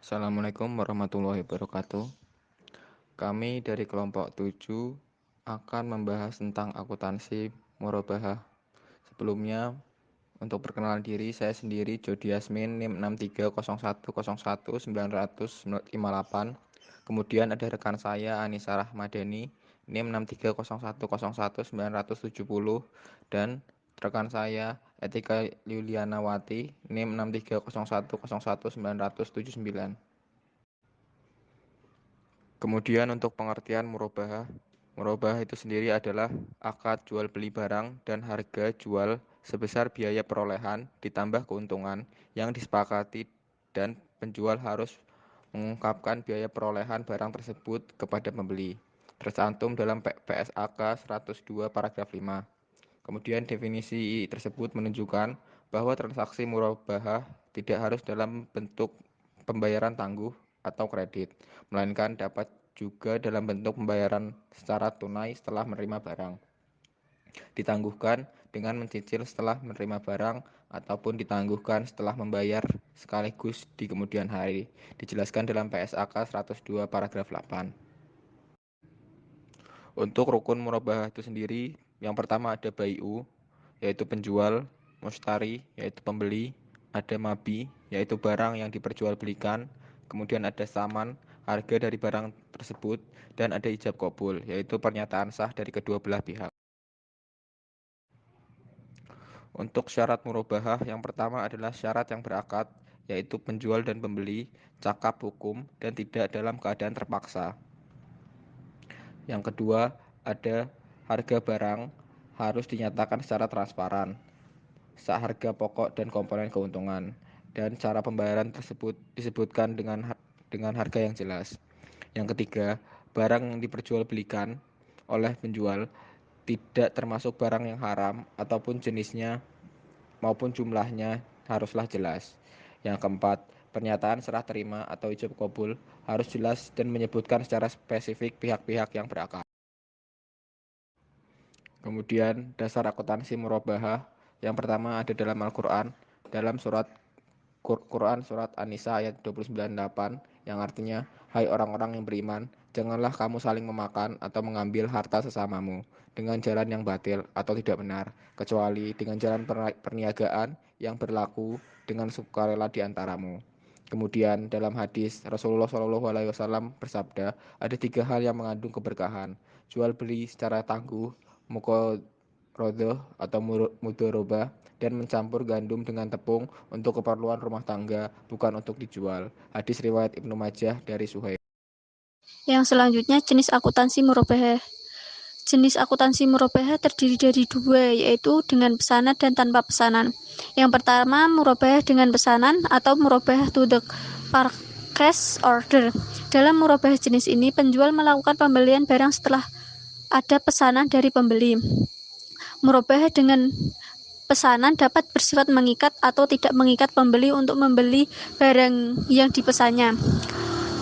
Assalamualaikum warahmatullahi wabarakatuh. Kami dari kelompok 7 akan membahas tentang akuntansi murabahah. Sebelumnya, untuk perkenalan diri, saya sendiri Jody Yasmin, NIM 630101958. Kemudian ada rekan saya Anissa Rahmadani, NIM 630101970, dan rekan saya Etika Yulianawati, NIM 630101979. Kemudian untuk pengertian murabahah. Murabahah itu sendiri adalah akad jual beli barang dan harga jual sebesar biaya perolehan ditambah keuntungan yang disepakati dan penjual harus mengungkapkan biaya perolehan barang tersebut kepada pembeli. Tercantum dalam PSAK 102 paragraf 5. Kemudian definisi tersebut menunjukkan bahwa transaksi murabahah tidak harus dalam bentuk pembayaran tangguh atau kredit, melainkan dapat juga dalam bentuk pembayaran secara tunai setelah menerima barang, ditangguhkan dengan mencicil setelah menerima barang, ataupun ditangguhkan setelah membayar sekaligus di kemudian hari, dijelaskan dalam PSAK 102 paragraf 8. Untuk rukun murabahah itu sendiri, yang pertama ada bai'u, yaitu penjual, mustari, yaitu pembeli, ada mabi, yaitu barang yang diperjualbelikan, kemudian ada saman, harga dari barang tersebut, dan ada ijab qabul, yaitu pernyataan sah dari kedua belah pihak. Untuk syarat murabahah, yang pertama adalah syarat yang berakad, yaitu penjual dan pembeli, cakap hukum, dan tidak dalam keadaan terpaksa. Yang kedua, ada harga barang harus dinyatakan secara transparan, seharga pokok dan komponen keuntungan, dan cara pembayaran tersebut disebutkan dengan harga yang jelas. Yang ketiga, barang yang diperjualbelikan oleh penjual tidak termasuk barang yang haram ataupun jenisnya maupun jumlahnya haruslah jelas. Yang keempat, pernyataan serah terima atau ijab qabul harus jelas dan menyebutkan secara spesifik pihak-pihak yang berakad. Kemudian dasar akuntansi murabahah yang pertama ada dalam Al-Quran, dalam Quran surat An-Nisa ayat 29:8 yang artinya, hai orang-orang yang beriman, janganlah kamu saling memakan atau mengambil harta sesamamu dengan jalan yang batil atau tidak benar, kecuali dengan jalan perniagaan yang berlaku dengan sukarela di antaramu. Kemudian dalam hadis Rasulullah SAW bersabda, ada 3 hal yang mengandung keberkahan: jual beli secara tangguh, muqarodoh atau mudharabah, dan mencampur gandum dengan tepung untuk keperluan rumah tangga, bukan untuk dijual. Hadis riwayat Ibnu Majah dari Suhaib. Yang selanjutnya jenis akuntansi murabahah. Jenis akuntansi murabahah terdiri dari 2, yaitu dengan pesanan dan tanpa pesanan. Yang pertama, murabahah dengan pesanan atau murabahah to the purchase order. Dalam murabahah jenis ini, penjual melakukan pembelian barang setelah ada pesanan dari pembeli. Murabahah dengan pesanan dapat bersifat mengikat atau tidak mengikat pembeli untuk membeli barang yang dipesannya.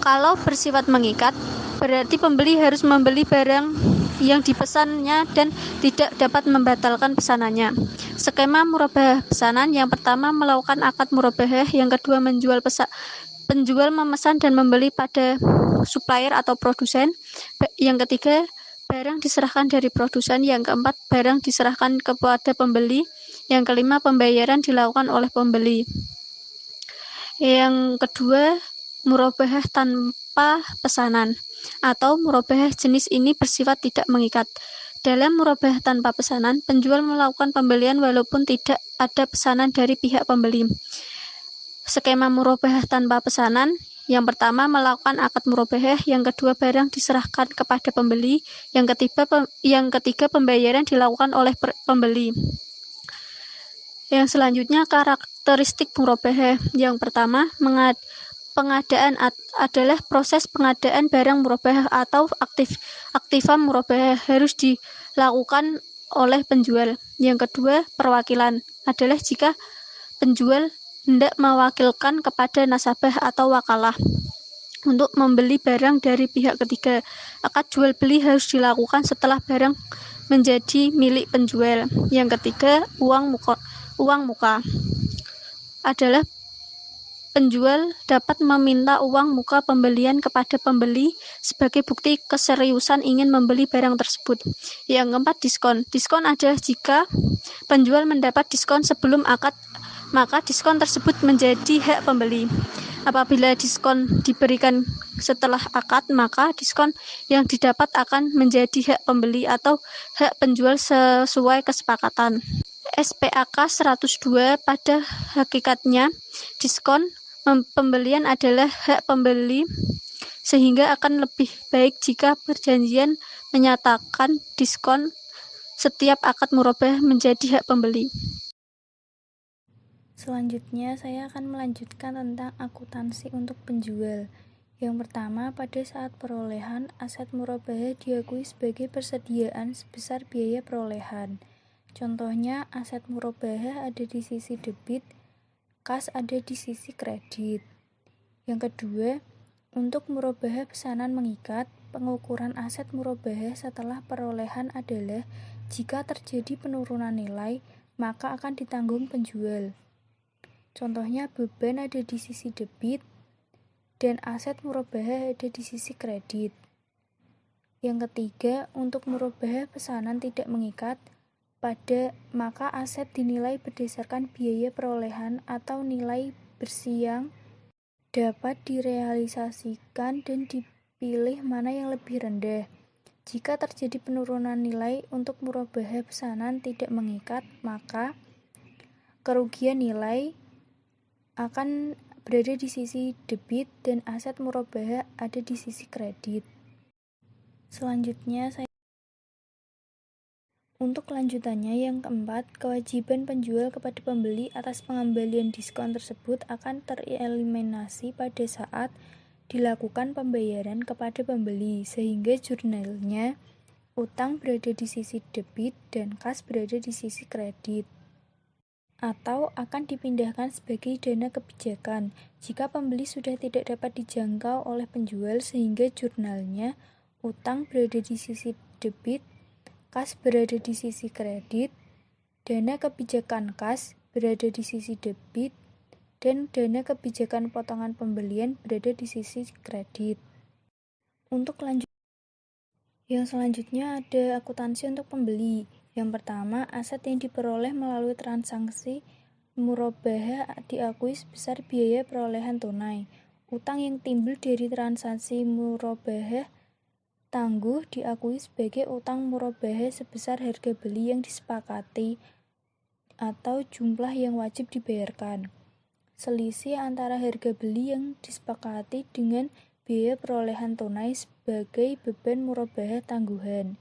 Kalau bersifat mengikat, berarti pembeli harus membeli barang yang dipesannya dan tidak dapat membatalkan pesanannya. Skema murabahah pesanan: yang pertama, melakukan akad murabahah; yang kedua, penjual memesan dan membeli pada supplier atau produsen; yang ketiga, barang diserahkan dari produsen; yang keempat, barang diserahkan kepada pembeli; yang kelima, pembayaran dilakukan oleh pembeli. Yang kedua, murabahah tanpa pesanan atau murabahah jenis ini bersifat tidak mengikat. Dalam murabahah tanpa pesanan, penjual melakukan pembelian walaupun tidak ada pesanan dari pihak pembeli. Skema murabahah tanpa pesanan: yang pertama, melakukan akad murabahah; yang kedua, barang diserahkan kepada pembeli; yang ketiga, pembayaran dilakukan oleh pembeli. Yang selanjutnya, karakteristik murabahah. Yang pertama, pengadaan adalah proses pengadaan barang murabahah atau aktiva murabahah harus dilakukan oleh penjual. Yang kedua, perwakilan adalah jika penjual hendak mewakilkan kepada nasabah atau wakalah untuk membeli barang dari pihak ketiga. Akad jual beli harus dilakukan setelah barang menjadi milik penjual. Yang ketiga, uang muka adalah penjual dapat meminta uang muka pembelian kepada pembeli sebagai bukti keseriusan ingin membeli barang tersebut. Yang keempat, diskon. Diskon adalah jika penjual mendapat diskon sebelum akad, maka diskon tersebut menjadi hak pembeli. Apabila diskon diberikan setelah akad, maka diskon yang didapat akan menjadi hak pembeli atau hak penjual sesuai kesepakatan. SPAK 102 pada hakikatnya, diskon pembelian adalah hak pembeli, sehingga akan lebih baik jika perjanjian menyatakan diskon setiap akad murabah menjadi hak pembeli. Selanjutnya, saya akan melanjutkan tentang akuntansi untuk penjual. Yang pertama, pada saat perolehan, aset murabah diakui sebagai persediaan sebesar biaya perolehan. Contohnya, aset murabah ada di sisi debit, kas ada di sisi kredit. Yang kedua, untuk murabah pesanan mengikat, pengukuran aset murabah setelah perolehan adalah jika terjadi penurunan nilai, maka akan ditanggung penjual. Contohnya, beban ada di sisi debit dan aset murabah ada di sisi kredit. Yang ketiga, untuk murabah pesanan tidak mengikat, maka aset dinilai berdasarkan biaya perolehan atau nilai bersih yang dapat direalisasikan dan dipilih mana yang lebih rendah. Jika terjadi penurunan nilai untuk murabah pesanan tidak mengikat, maka kerugian nilai akan berada di sisi debit dan aset murabah ada di sisi kredit. Selanjutnya, untuk kelanjutannya yang keempat, kewajiban penjual kepada pembeli atas pengembalian diskon tersebut akan tereliminasi pada saat dilakukan pembayaran kepada pembeli, sehingga jurnalnya utang berada di sisi debit dan kas berada di sisi kredit, atau akan dipindahkan sebagai dana kebijakan jika pembeli sudah tidak dapat dijangkau oleh penjual, sehingga jurnalnya utang berada di sisi debit, kas berada di sisi kredit, dana kebijakan kas berada di sisi debit, dan dana kebijakan potongan pembelian berada di sisi kredit. Untuk yang selanjutnya ada akuntansi untuk pembeli. Yang pertama, aset yang diperoleh melalui transaksi murabah diakui sebesar biaya perolehan tunai. Utang yang timbul dari transaksi murabah tangguh diakui sebagai utang murabah sebesar harga beli yang disepakati atau jumlah yang wajib dibayarkan. Selisih antara harga beli yang disepakati dengan biaya perolehan tunai sebagai beban murabah tangguhan.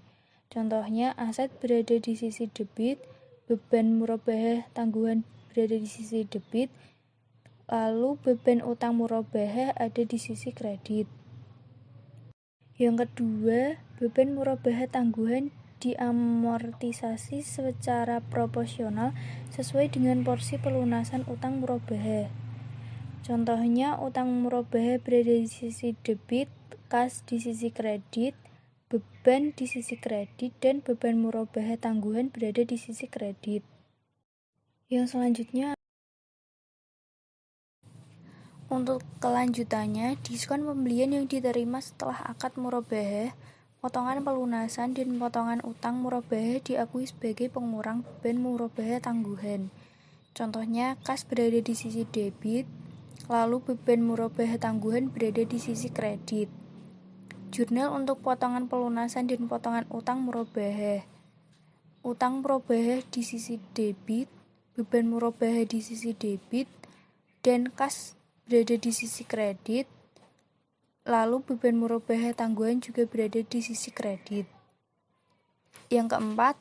Contohnya, aset berada di sisi debit, beban murabah tangguhan berada di sisi debit, lalu beban utang murabah ada di sisi kredit. Yang kedua, beban murabah tangguhan diamortisasi secara proporsional sesuai dengan porsi pelunasan utang murabah. Contohnya, utang murabah berada di sisi debit, kas di sisi kredit, beban di sisi kredit, dan beban murabah tangguhan berada di sisi kredit. Yang selanjutnya, untuk kelanjutannya, diskon pembelian yang diterima setelah akad murabah, potongan pelunasan, dan potongan utang murabah diakui sebagai pengurang beban murabah tangguhan. Contohnya, kas berada di sisi debit, lalu beban murabah tangguhan berada di sisi kredit. Jurnal untuk potongan pelunasan dan potongan utang murabah. Utang murabah di sisi debit, beban murabah di sisi debit, dan kas berada di sisi kredit, lalu beban murabah tangguhan juga berada di sisi kredit. Yang keempat,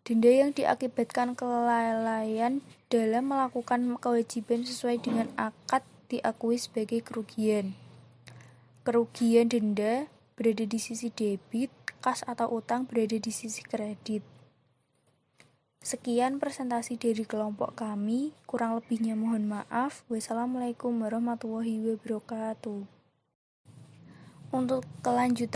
denda yang diakibatkan kelalaian dalam melakukan kewajiban sesuai dengan akad diakui sebagai kerugian. Kerugian denda berada di sisi debit, kas atau utang berada di sisi kredit. Sekian presentasi dari kelompok kami, kurang lebihnya mohon maaf. Wassalamualaikum warahmatullahi wabarakatuh. Untuk kelanjutan